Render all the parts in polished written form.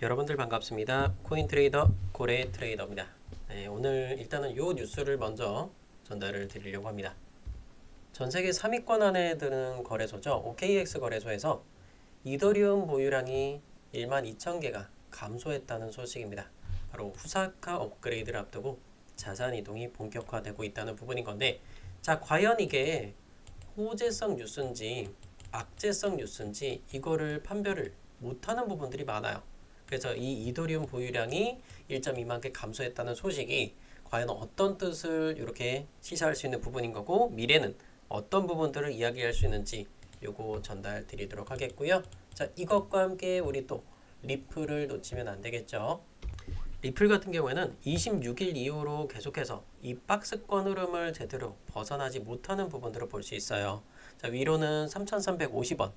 여러분들 반갑습니다. 코인트레이더 고래트레이더입니다. 오늘 일단은 요 뉴스를 먼저 전달을 드리려고 합니다. 전세계 3위권 안에 드는 거래소죠. OKX 거래소에서 이더리움 보유량이 12,000개가 감소했다는 소식입니다. 바로 후사카 업그레이드를 앞두고 자산 이동이 본격화되고 있다는 부분인 건데, 자, 과연 이게 호재성 뉴스인지 악재성 뉴스인지 이거를 판별을 못하는 부분들이 많아요. 그래서 이 이더리움 보유량이 1.2만 개 감소했다는 소식이 과연 어떤 뜻을 이렇게 시사할 수 있는 부분인 거고, 미래는 어떤 부분들을 이야기할 수 있는지 요거 전달 드리도록 하겠고요. 자, 이것과 함께 우리 또 리플을 놓치면 안 되겠죠. 리플 같은 경우에는 26일 이후로 계속해서 이 박스권 흐름을 제대로 벗어나지 못하는 부분들을 볼 수 있어요. 자, 위로는 3,350원,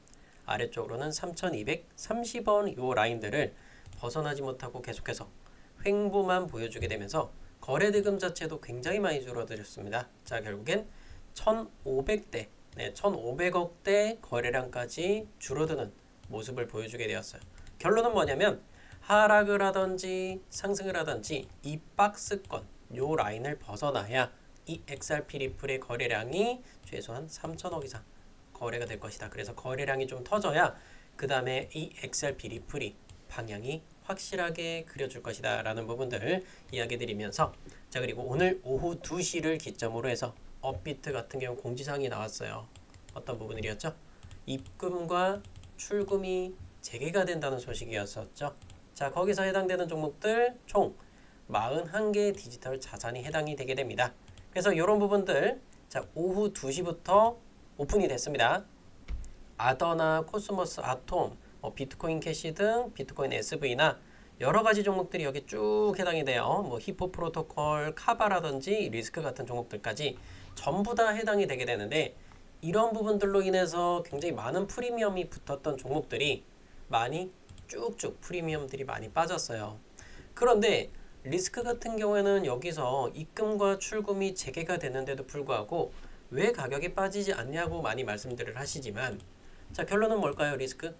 아래쪽으로는 3,230원 요 라인들을 벗어나지 못하고 계속해서 횡보만 보여주게 되면서 거래 대금 자체도 굉장히 많이 줄어들었습니다. 자, 결국엔 1,500대, 1,500억대 거래량까지 줄어드는 모습을 보여주게 되었어요. 결론은 뭐냐면 하락을 하든지 상승을 하든지 이 박스권 요 라인을 벗어나야 이 XRP 리플의 거래량이 최소한 3,000억 이상 거래가 될 것이다. 그래서 거래량이 좀 터져야 그 다음에 이 XRP 리플이 방향이 확실하게 그려줄 것이다 라는 부분들을 이야기 드리면서, 자, 그리고 오늘 오후 2시를 기점으로 해서 업비트 같은 경우 공지사항이 나왔어요. 어떤 부분들이었죠? 입금과 출금이 재개가 된다는 소식이었었죠. 자, 거기서 해당되는 종목들 총 41개 디지털 자산이 해당이 되게 됩니다. 그래서 이런 부분들, 자, 오후 2시부터 오픈이 됐습니다. 아더나 코스모스 아톰, 비트코인 캐시 등 비트코인 SV나 여러 가지 종목들이 여기 쭉 해당이 돼요. 뭐 히포 프로토콜, 카바라든지 리스크 같은 종목들까지 전부 다 해당이 되게 되는데, 이런 부분들로 인해서 굉장히 많은 프리미엄이 붙었던 종목들이 많이 쭉쭉 프리미엄들이 많이 빠졌어요. 그런데 리스크 같은 경우에는 여기서 입금과 출금이 재개가 되는데도 불구하고 왜 가격이 빠지지 않냐고 많이 말씀들을 하시지만, 자, 결론은 뭘까요? 리스크?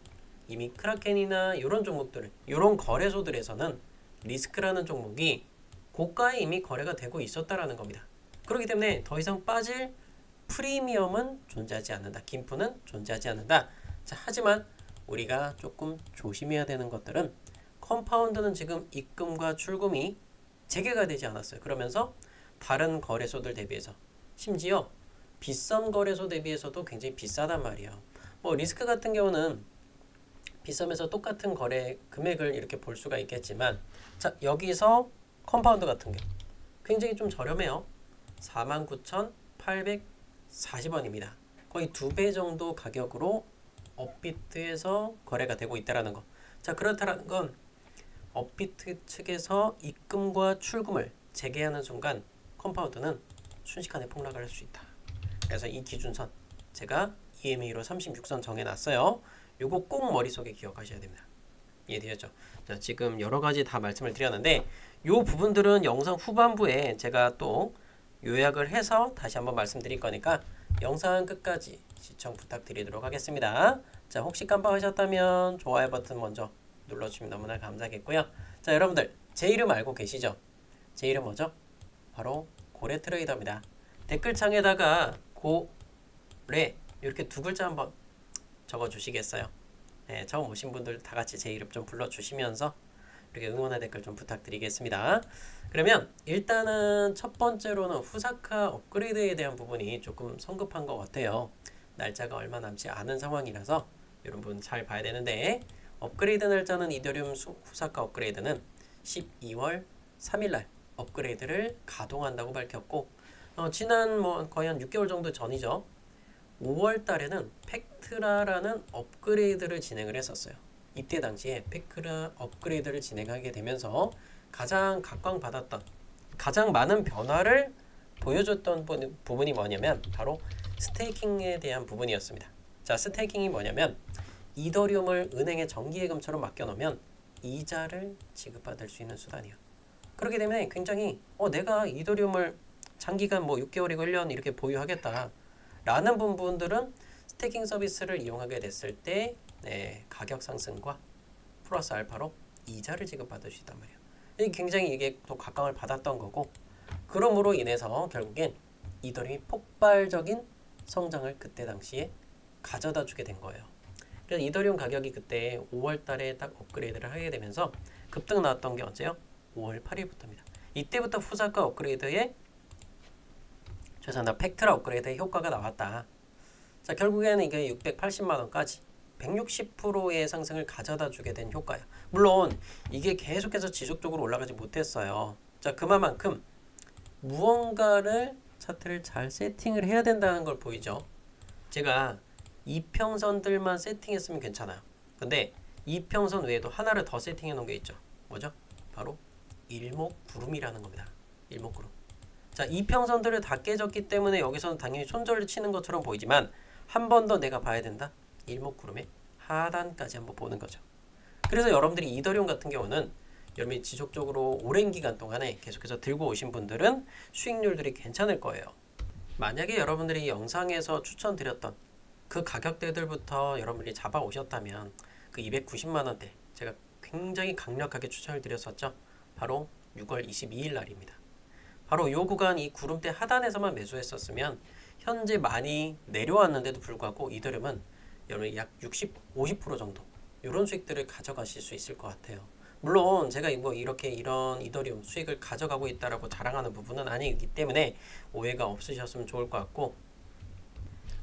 이미 크라켄이나 이런 종목들, 이런 거래소들에서는 리스크라는 종목이 고가에 이미 거래가 되고 있었다라는 겁니다. 그렇기 때문에 더 이상 빠질 프리미엄은 존재하지 않는다. 김프는 존재하지 않는다. 자, 하지만 우리가 조금 조심해야 되는 것들은, 컴파운드는 지금 입금과 출금이 재개가 되지 않았어요. 그러면서 다른 거래소들 대비해서, 심지어 빗썸 거래소 대비해서도 굉장히 비싸단 말이에요. 뭐 리스크 같은 경우는 빗썸에서 똑같은 거래 금액을 이렇게 볼 수가 있겠지만, 자, 여기서 컴파운드 같은 경우 굉장히 좀 저렴해요. 49,840원입니다. 거의 2배 정도 가격으로 업비트에서 거래가 되고 있다는 거. 자, 그렇다는 건 업비트 측에서 입금과 출금을 재개하는 순간 컴파운드는 순식간에 폭락을 할 수 있다. 그래서 이 기준선 제가 EMA로 36선 정해놨어요. 요거 꼭 머릿속에 기억하셔야 됩니다. 이해되셨죠? 자, 지금 여러 가지 다 말씀을 드렸는데 요 부분들은 영상 후반부에 제가 또 요약을 해서 다시 한번 말씀드릴 거니까 영상 끝까지 시청 부탁드리도록 하겠습니다. 자, 혹시 깜빡하셨다면 좋아요 버튼 먼저 눌러주시면 너무나 감사하겠고요. 자, 여러분들 제 이름 알고 계시죠? 제 이름 뭐죠? 바로 고래트레이더입니다. 댓글창에다가 고래 이렇게 두 글자 한번 적어주시겠어요? 네, 처음 오신 분들 다 같이 제 이름 좀 불러주시면서 이렇게 응원의 댓글 좀 부탁드리겠습니다. 그러면 일단은 첫 번째로는 후사카 업그레이드에 대한 부분이 조금 성급한 것 같아요. 날짜가 얼마 남지 않은 상황이라서 이런 부분 잘 봐야 되는데, 업그레이드 날짜는 이더리움 후사카 업그레이드는 12월 3일날 업그레이드를 가동한다고 밝혔고, 지난 거의 한 6개월 정도 전이죠. 5월 달에는 팩트라라는 업그레이드를 진행을 했었어요. 이때 당시에 팩트라 업그레이드를 진행하게 되면서 가장 각광받았던, 가장 많은 변화를 보여줬던 부분이 뭐냐면 바로 스테이킹에 대한 부분이었습니다. 자, 스테이킹이 뭐냐면 이더리움을 은행에 정기예금처럼 맡겨놓으면 이자를 지급받을 수 있는 수단이에요. 그렇기 때문에 굉장히 내가 이더리움을 장기간 6개월이고 1년 이렇게 보유하겠다 라는 부분들은 스테이킹 서비스를 이용하게 됐을 때 가격 상승과 플러스 알파로 이자를 지급받을 수 있단 말이에요. 굉장히 이게 또 각광을 받았던 거고, 그러므로 인해서 결국엔 이더리움이 폭발적인 성장을 그때 당시에 가져다 주게 된 거예요. 그래서 이더리움 가격이 그때 5월 달에 딱 업그레이드를 하게 되면서 급등 나왔던 게 언제요? 5월 8일부터입니다. 이때부터 후자가 업그레이드에 팩트라 업그레이드의 효과가 나왔다. 자, 결국에는 이게 680만 원까지 160%의 상승을 가져다 주게 된 효과예요. 물론 이게 계속해서 지속적으로 올라가지 못했어요. 자, 그만큼 무언가를 차트를 잘 세팅을 해야 된다는 걸 보이죠. 제가 이평선들만 세팅했으면 괜찮아요. 근데 이평선 외에도 하나를 더 세팅해 놓은 게 있죠. 뭐죠? 바로 일목구름이라는 겁니다. 일목구름. 자, 이평선들을 다 깨졌기 때문에 여기서는 당연히 손절을 치는 것처럼 보이지만 한 번 더 내가 봐야 된다. 일목구름의 하단까지 한번 보는 거죠. 그래서 여러분들이 이더리움 같은 경우는 여러분이 지속적으로 오랜 기간 동안에 계속해서 들고 오신 분들은 수익률들이 괜찮을 거예요. 만약에 여러분들이 영상에서 추천드렸던 그 가격대들부터 여러분들이 잡아 오셨다면 그 290만 원대 제가 굉장히 강력하게 추천을 드렸었죠. 바로 6월 22일 날입니다. 바로 이 구간 이 구름대 하단에서만 매수했었으면 현재 많이 내려왔는데도 불구하고 이더리움은 여러분이 약 60, 50% 정도 이런 수익들을 가져가실 수 있을 것 같아요. 물론 제가 이렇게 이런 이더리움 수익을 가져가고 있다라고 자랑하는 부분은 아니기 때문에 오해가 없으셨으면 좋을 것 같고,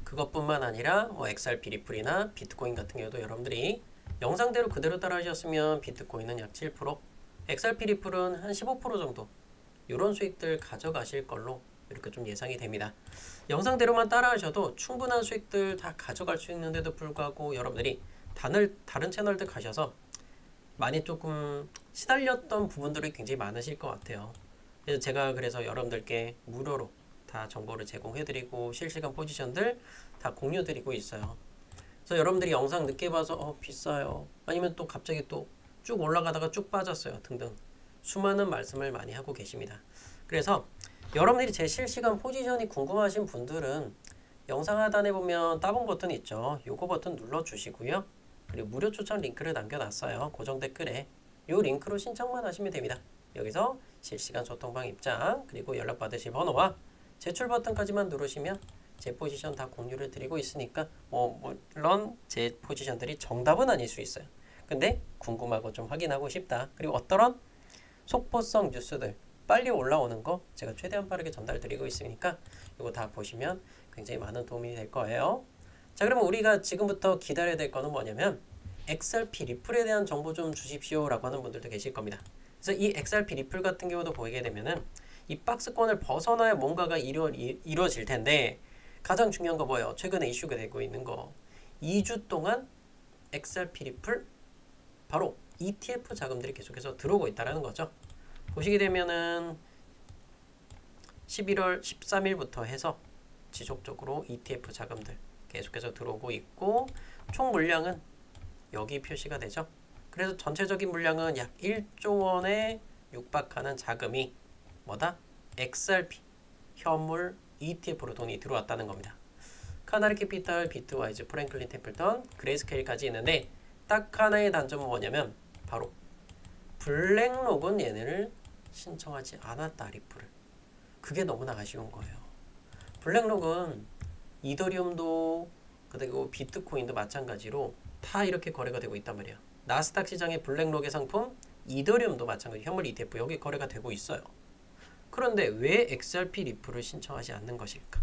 그것뿐만 아니라 XRP 리플이나 비트코인 같은 경우도 여러분들이 영상대로 그대로 따라 하셨으면 비트코인은 약 7%, XRP 리플은 한 15% 정도 이런 수익들 가져가실 걸로 이렇게 좀 예상이 됩니다. 영상대로만 따라 하셔도 충분한 수익들 다 가져갈 수 있는데도 불구하고 여러분들이 다른 채널들 가셔서 많이 조금 시달렸던 부분들이 굉장히 많으실 것 같아요. 그래서 제가 여러분들께 무료로 다 정보를 제공해드리고 실시간 포지션들 다 공유드리고 있어요. 그래서 여러분들이 영상 늦게 봐서 비싸요, 아니면 또 갑자기 또 쭉 올라가다가 쭉 빠졌어요 등등 수많은 말씀을 많이 하고 계십니다. 그래서 여러분들이 제 실시간 포지션이 궁금하신 분들은 영상 하단에 보면 따봉 버튼 있죠. 요거 버튼 눌러주시고요. 그리고 무료 추천 링크를 남겨놨어요. 고정 댓글에 이 링크로 신청만 하시면 됩니다. 여기서 실시간 소통방 입장 그리고 연락받으실 번호와 제출 버튼까지만 누르시면 제 포지션 다 공유를 드리고 있으니까 물론 제 포지션들이 정답은 아닐 수 있어요. 근데 궁금하고 좀 확인하고 싶다. 그리고 어떠한 속보성 뉴스들 빨리 올라오는 거 제가 최대한 빠르게 전달드리고 있으니까 이거 다 보시면 굉장히 많은 도움이 될 거예요. 자, 그러면 우리가 지금부터 기다려야 될 거는 뭐냐면 XRP 리플에 대한 정보 좀 주십시오 라고 하는 분들도 계실 겁니다. 그래서 이 XRP 리플 같은 경우도 보이게 되면은 이 박스권을 벗어나야 뭔가가 이루어질 텐데, 가장 중요한 거 뭐예요? 최근에 이슈가 되고 있는 거 2주 동안 XRP 리플 바로 ETF 자금들이 계속해서 들어오고 있다는 거죠. 보시게 되면은 11월 13일부터 해서 지속적으로 ETF 자금들 계속해서 들어오고 있고, 총 물량은 여기 표시가 되죠. 그래서 전체적인 물량은 약 1조 원에 육박하는 자금이 뭐다? XRP 현물 ETF로 돈이 들어왔다는 겁니다. 카나리 캐피탈, 비트와이즈, 프랭클린 템플턴, 그레이스케일까지 있는데 딱 하나의 단점은 뭐냐면 바로 블랙록은 얘네를 신청하지 않았다, 리플을. 그게 너무나 아쉬운 거예요. 블랙록은 이더리움도 그리고 비트코인도 마찬가지로 다 이렇게 거래가 되고 있단 말이에요. 나스닥 시장의 블랙록의 상품 이더리움도 마찬가지 현물 ETF 여기 거래가 되고 있어요. 그런데 왜 XRP 리플을 신청하지 않는 것일까?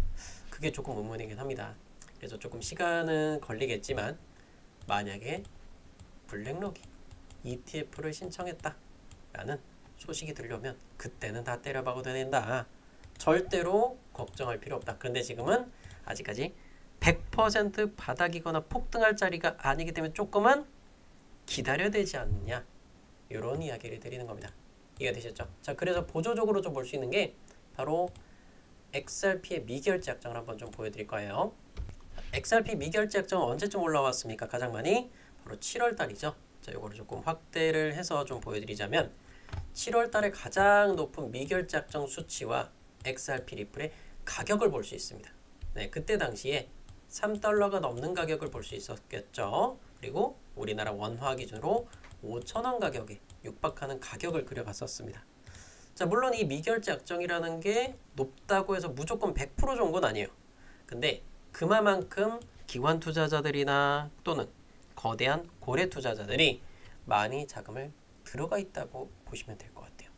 그게 조금 의문이긴 합니다. 그래서 조금 시간은 걸리겠지만 만약에 블랙록이 ETF를 신청했다 라는 소식이 들려오면 그때는 다 때려박아도 된다. 절대로 걱정할 필요 없다. 그런데 지금은 아직까지 100% 바닥이거나 폭등할 자리가 아니기 때문에 조금은 기다려야 되지 않느냐, 이런 이야기를 드리는 겁니다. 이해되셨죠? 자, 그래서 보조적으로 좀 볼 수 있는 게 바로 XRP의 미결제 약정을 한번 좀 보여드릴 거예요. XRP 미결제 약정은 언제쯤 올라왔습니까? 가장 많이 바로 7월 달이죠. 자, 요거를 조금 확대를 해서 좀 보여드리자면 7월 달에 가장 높은 미결제 약정 수치와 XRP 리플의 가격을 볼 수 있습니다. 네, 그때 당시에 $3가 넘는 가격을 볼 수 있었겠죠. 그리고 우리나라 원화 기준으로 5,000원 가격에 육박하는 가격을 그려봤었습니다. 자, 물론 이 미결제 약정이라는 게 높다고 해서 무조건 100% 좋은 건 아니에요. 근데 그만큼 기관 투자자들이나 또는 거대한 고래 투자자들이 많이 자금을 들어가 있다고 보시면 될 것 같아요.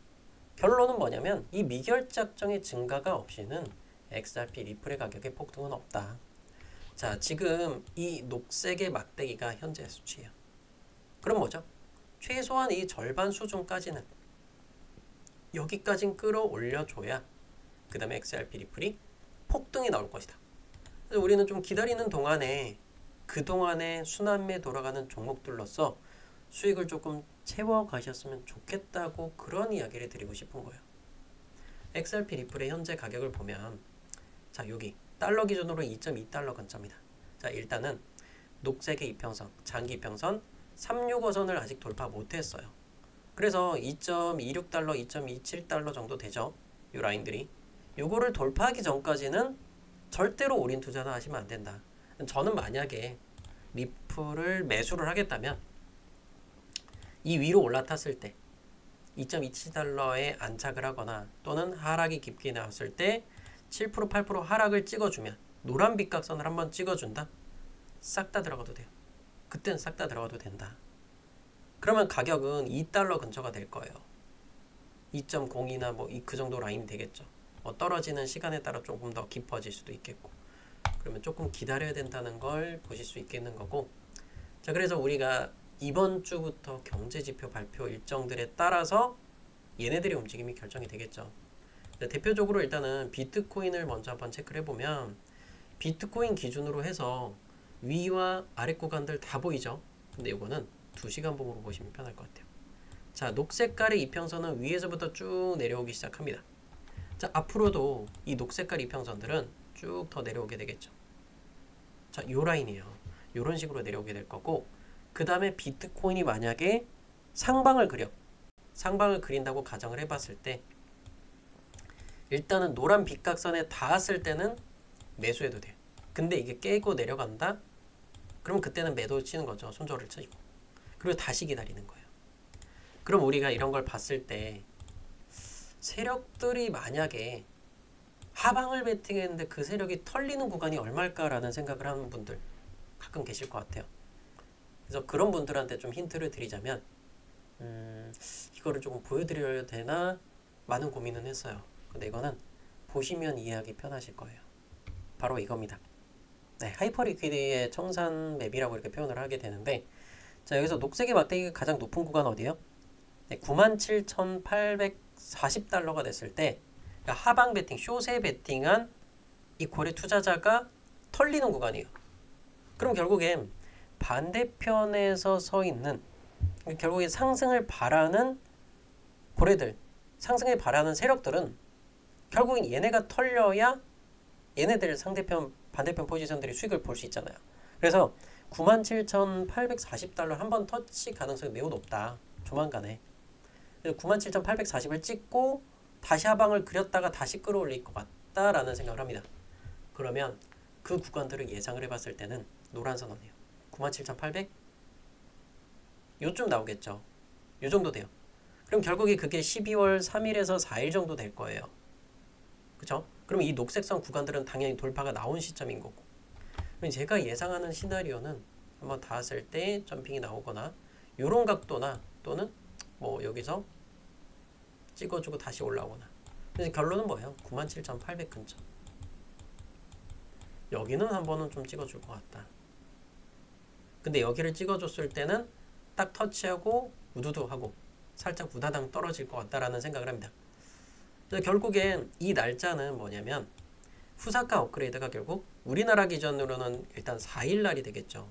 결론은 뭐냐면 이 미결제 약정의 증가가 없이는 XRP 리플의 가격의 폭등은 없다. 자, 지금 이 녹색의 막대기가 현재 수치예요. 그럼 뭐죠? 최소한 이 절반 수준까지는 여기까진 끌어올려줘야 그 다음에 XRP 리플이 폭등이 나올 것이다. 그래서 우리는 좀 기다리는 동안에 그동안에 순환매 돌아가는 종목들로서 수익을 조금 채워가셨으면 좋겠다고 그런 이야기를 드리고 싶은 거예요. XRP 리플의 현재 가격을 보면 자, 여기 달러 기준으로 2.2달러 근처입니다. 자, 일단은 녹색의 이평선, 장기 이평선 365선을 아직 돌파 못했어요. 그래서 2.26달러, 2.27달러 정도 되죠. 이 라인들이. 요거를 돌파하기 전까지는 절대로 올인 투자는 하시면 안 된다. 저는 만약에 리플을 매수를 하겠다면 이 위로 올라탔을 때 2.27달러에 안착을 하거나 또는 하락이 깊게 나왔을 때 7%, 8% 하락을 찍어주면 노란 빗각선을 한번 찍어준다? 싹 다 들어가도 돼요. 그때는 싹 다 들어가도 된다. 그러면 가격은 2달러 근처가 될 거예요. 2.02나 뭐 그 정도 라인이 되겠죠. 떨어지는 시간에 따라 조금 더 깊어질 수도 있겠고, 그러면 조금 기다려야 된다는 걸 보실 수 있겠는 거고. 자, 그래서 우리가 이번 주부터 경제지표 발표 일정들에 따라서 얘네들의 움직임이 결정이 되겠죠. 대표적으로 일단은 비트코인을 먼저 한번 체크를 해보면 비트코인 기준으로 해서 위와 아래 구간들 다 보이죠. 근데 이거는 2시간 봉으로 보시면 편할 것 같아요. 자, 녹색깔의 이평선은 위에서부터 쭉 내려오기 시작합니다. 자, 앞으로도 이 녹색깔 이평선들은 쭉 더 내려오게 되겠죠. 자, 요 라인이에요. 요런 식으로 내려오게 될 거고, 그 다음에 비트코인이 만약에 상방을 그린다고 가정을 해봤을 때 일단은 노란 빗각선에 닿았을 때는 매수해도 돼요. 근데 이게 깨고 내려간다? 그럼 그때는 매도 치는 거죠. 손절을 치고. 그리고 다시 기다리는 거예요. 그럼 우리가 이런 걸 봤을 때 세력들이 만약에 하방을 베팅했는데 그 세력이 털리는 구간이 얼마일까라는 생각을 하는 분들 가끔 계실 것 같아요. 그래서 그런 분들한테 좀 힌트를 드리자면 이거를 조금 보여드려야 되나 많은 고민은 했어요. 근데 이거는 보시면 이해하기 편하실 거예요. 바로 이겁니다. 네, 하이퍼 리퀴드의 청산 맵이라고 이렇게 표현을 하게 되는데, 자, 여기서 녹색의 막대기가 가장 높은 구간 어디요? 네, 97,840달러가 됐을 때, 그러니까 하방 베팅, 숏에 베팅한 이 고래 투자자가 털리는 구간이에요. 그럼 결국엔 반대편에서 서 있는, 결국에 상승을 바라는 고래들, 상승을 바라는 세력들은 결국엔 얘네가 털려야 얘네들 반대편 포지션들이 수익을 볼 수 있잖아요. 그래서 97,840달러 한번 터치 가능성이 매우 높다. 조만간에. 97,840을 찍고 다시 하방을 그렸다가 다시 끌어올릴 것 같다라는 생각을 합니다. 그러면 그 구간들을 예상을 해봤을 때는 노란 선언이에요. 97,800? 요쯤 나오겠죠. 요 정도 돼요. 그럼 결국에 그게 12월 3일에서 4일 정도 될 거예요. 그쵸? 그럼 이 녹색선 구간들은 당연히 돌파가 나온 시점인 거고. 그럼 제가 예상하는 시나리오는 한번 닿았을 때 점핑이 나오거나 요런 각도나 또는 뭐 여기서 찍어주고 다시 올라오거나. 그래서 결론은 뭐예요? 97,800 근처. 여기는 한 번은 좀 찍어줄 것 같다. 근데 여기를 찍어줬을 때는 딱 터치하고 우두두 하고 살짝 우다당 떨어질 것 같다라는 생각을 합니다. 그래서 결국엔 이 날짜는 뭐냐면 후사카 업그레이드가 결국 우리나라 기준으로는 일단 4일날이 되겠죠.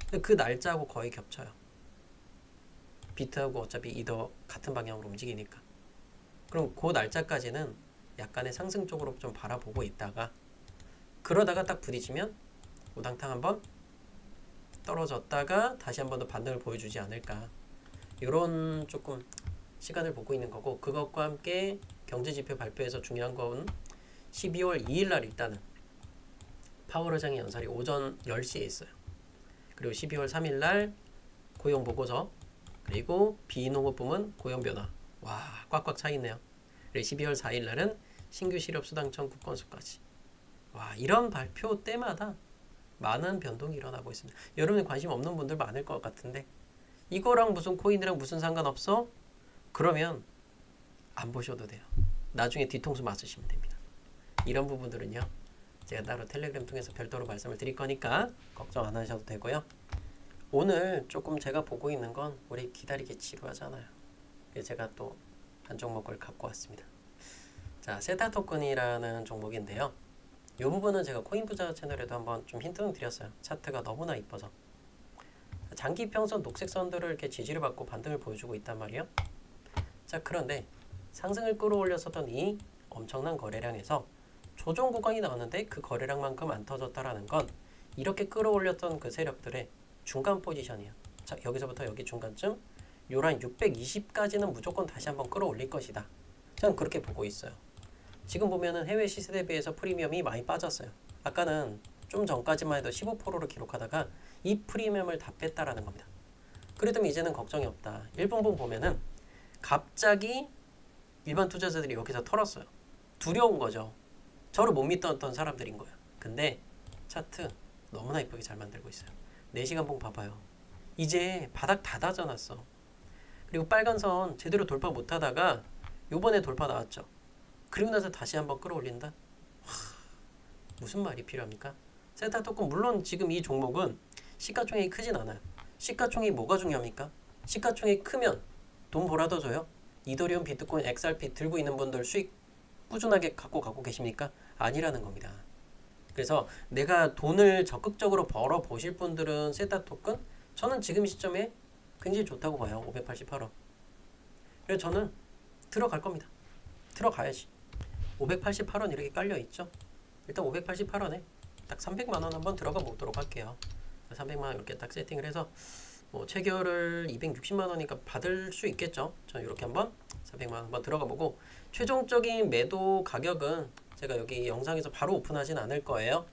근데 그 날짜하고 거의 겹쳐요. 비트하고 어차피 이더 같은 방향으로 움직이니까. 그럼 그 날짜까지는 약간의 상승 쪽으로 좀 바라보고 있다가 그러다가 딱 부딪히면 우당탕 한번 떨어졌다가 다시 한 번 더 반등을 보여주지 않을까. 이런 조금 시간을 보고 있는 거고, 그것과 함께 경제지표 발표에서 중요한 건 12월 2일 날 일단은 파월 의장의 연설이 오전 10시에 있어요. 그리고 12월 3일 날 고용 보고서 그리고 비농업부문 고용변화. 와, 꽉꽉 차 있네요. 그리고 12월 4일 날은 신규 실업수당 청구 건수까지. 와, 이런 발표 때마다 많은 변동이 일어나고 있습니다. 여러분이 관심 없는 분들 많을 것 같은데 이거랑 무슨 코인이랑 무슨 상관없어? 그러면 안 보셔도 돼요. 나중에 뒤통수 맞으시면 됩니다. 이런 부분들은요. 제가 따로 텔레그램 통해서 별도로 말씀을 드릴 거니까 걱정 안 하셔도 되고요. 오늘 조금 제가 보고 있는 건 우리 기다리기 지루하잖아요. 제가 또 한 종목을 갖고 왔습니다. 자, 세타 토큰이라는 종목인데요. 이 부분은 제가 코인부자 채널에도 한번 좀 힌트는 드렸어요. 차트가 너무나 이뻐서. 장기 평선 녹색 선들을 이렇게 지지를 받고 반등을 보여주고 있단 말이에요. 자, 그런데 상승을 끌어올렸었던 이 엄청난 거래량에서 조정 구간이 나왔는데 그 거래량만큼 안 터졌다라는 건 이렇게 끌어올렸던 그 세력들의 중간 포지션이에요. 자, 여기서부터 여기 중간쯤 요란 620까지는 무조건 다시 한번 끌어올릴 것이다. 저는 그렇게 보고 있어요. 지금 보면은 해외 시세 대비해서 프리미엄이 많이 빠졌어요. 아까는 좀 전까지만 해도 15%를 기록하다가 이 프리미엄을 다 뺐다라는 겁니다. 그래도 이제는 걱정이 없다. 일본분 보면은 갑자기 일반 투자자들이 여기서 털었어요. 두려운 거죠. 저를 못 믿던 사람들인 거예요. 근데 차트 너무나 이쁘게 잘 만들고 있어요. 4시간 봉 봐봐요. 이제 바닥 다 다져놨어. 그리고 빨간 선 제대로 돌파 못하다가 요번에 돌파 나왔죠. 그리고 나서 다시 한번 끌어올린다? 무슨 말이 필요합니까? 세타 토큰 물론 지금 이 종목은 시가총액이 크진 않아요. 시가총액이 뭐가 중요합니까? 시가총액이 크면 돈 벌어다 줘요? 이더리움, 비트코인, XRP 들고 있는 분들 수익 꾸준하게 갖고 가고 계십니까? 아니라는 겁니다. 그래서 내가 돈을 적극적으로 벌어 보실 분들은 세타 토큰 저는 지금 시점에 굉장히 좋다고 봐요. 588원. 그래서 저는 들어갈 겁니다. 들어가야지. 588원 이렇게 깔려 있죠. 일단 588원에 딱 300만 원 한번 들어가 보도록 할게요. 300만 원 이렇게 딱 세팅을 해서 뭐 체결을 260만 원이니까 받을 수 있겠죠. 저는 이렇게 한번 300만 원 한번 들어가 보고 최종적인 매도 가격은 제가 여기 영상에서 바로 오픈하진 않을 거예요.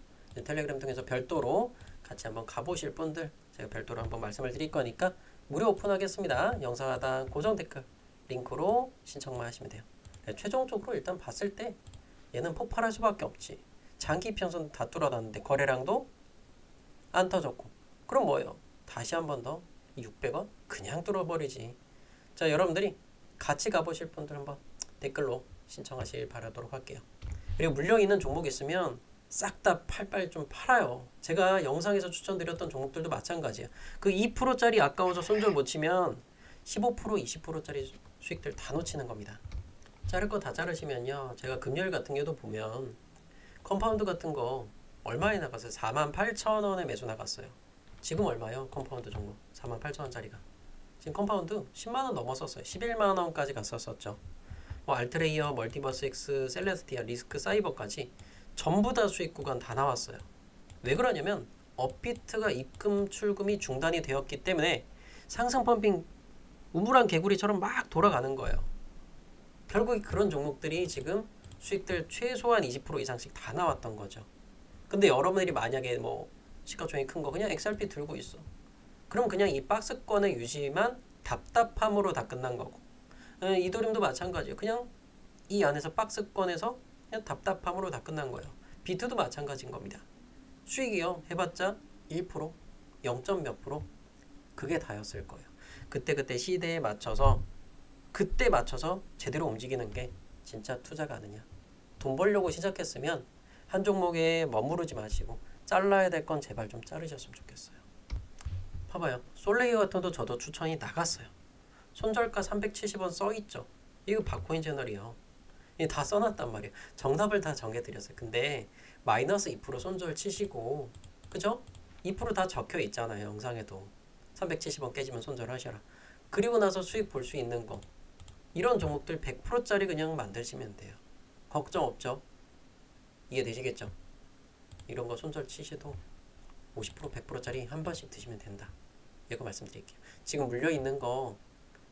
텔레그램 통해서 별도로 같이 한번 가보실 분들 제가 별도로 한번 말씀을 드릴 거니까 무료 오픈하겠습니다. 영상 하단 고정 댓글 링크로 신청만 하시면 돼요. 최종적으로 일단 봤을 때 얘는 폭발할 수밖에 없지. 장기 편선 다 뚫어놨는데 거래량도 안 터졌고 그럼 뭐예요? 다시 한 번 더 600원? 그냥 뚫어버리지. 자, 여러분들이 같이 가보실 분들 한번 댓글로 신청하실 바라도록 할게요. 그리고 물려있는 종목 있으면 싹 다 팔빨 좀 팔아요. 제가 영상에서 추천드렸던 종목들도 마찬가지예요. 그 2%짜리 아까워서 손절 못 치면 15%, 20%짜리 수익들 다 놓치는 겁니다. 자를 거 다 자르시면요. 제가 금요일 같은 경우도 보면 컴파운드 같은 거 얼마에 나갔어요? 48,000원에 매수 나갔어요. 지금 얼마요? 컴파운드 종목 48,000원짜리가. 지금 컴파운드 10만원 넘었었어요. 11만원까지 갔었었죠. 뭐 알트레이어, 멀티버스 X, 셀레스티아, 리스크, 사이버까지 전부 다 수익 구간 다 나왔어요. 왜 그러냐면 업비트가 입금 출금이 중단이 되었기 때문에 상승 펌핑 우물안 개구리처럼 막 돌아가는 거예요. 결국 그런 종목들이 지금 수익들 최소한 20% 이상씩 다 나왔던 거죠. 근데 여러분들이 만약에 뭐 시가총액이 큰 거 그냥 XRP 들고 있어. 그럼 그냥 이 박스권의 유지만 답답함으로 다 끝난 거고. 이더리움도 마찬가지예요. 그냥 이 안에서 박스권에서 그냥 답답함으로 다 끝난 거예요. 비트도 마찬가지인 겁니다. 수익이요. 해봤자 1%, 0. 몇 %? 그게 다였을 거예요. 그때 시대에 맞춰서 그때 맞춰서 제대로 움직이는 게 진짜 투자가 아니냐. 돈 벌려고 시작했으면 한 종목에 머무르지 마시고 잘라야 될 건 제발 좀 자르셨으면 좋겠어요. 봐봐요. 솔레이어 같은 것도 저도 추천이 나갔어요. 손절가 370원 써있죠. 이거 박코인 채널이요. 이게 다 써놨단 말이에요. 정답을 다 정해드렸어요. 근데 마이너스 2% 손절 치시고 그죠? 2% 다 적혀 있잖아요. 영상에도 370원 깨지면 손절하셔라. 그리고 나서 수익 볼 수 있는 거 이런 종목들 100%짜리 그냥 만드시면 돼요. 걱정 없죠? 이해되시겠죠? 이런 거 손절 치셔도 50%, 100%짜리 한 번씩 드시면 된다. 이거 말씀드릴게요. 지금 물려있는 거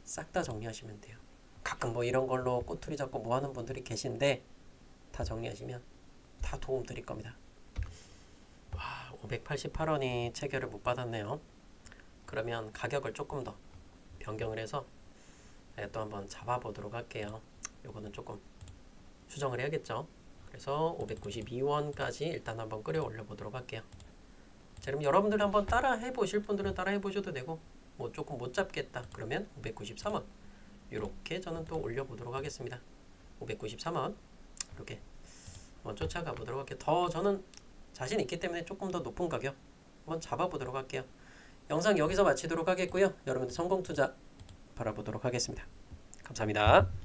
싹 다 정리하시면 돼요. 가끔 뭐 이런 걸로 꼬투리 잡고 뭐 하는 분들이 계신데 다 정리하시면 다 도움 드릴 겁니다. 와, 588원이 체결을 못 받았네요. 그러면 가격을 조금 더 변경을 해서 또 한번 잡아보도록 할게요. 요거는 조금 수정을 해야겠죠. 그래서 592원까지 일단 한번 끌어올려 보도록 할게요. 자, 그럼 여러분들 한번 따라 해보실 분들은 따라 해보셔도 되고, 뭐 조금 못 잡겠다 그러면 593원 이렇게 저는 또 올려보도록 하겠습니다. 593원 이렇게 한번 쫓아가 보도록 할게요. 더 저는 자신 있기 때문에 조금 더 높은 가격 한번 잡아보도록 할게요. 영상 여기서 마치도록 하겠고요. 여러분들 성공 투자 바라보도록 하겠습니다. 감사합니다.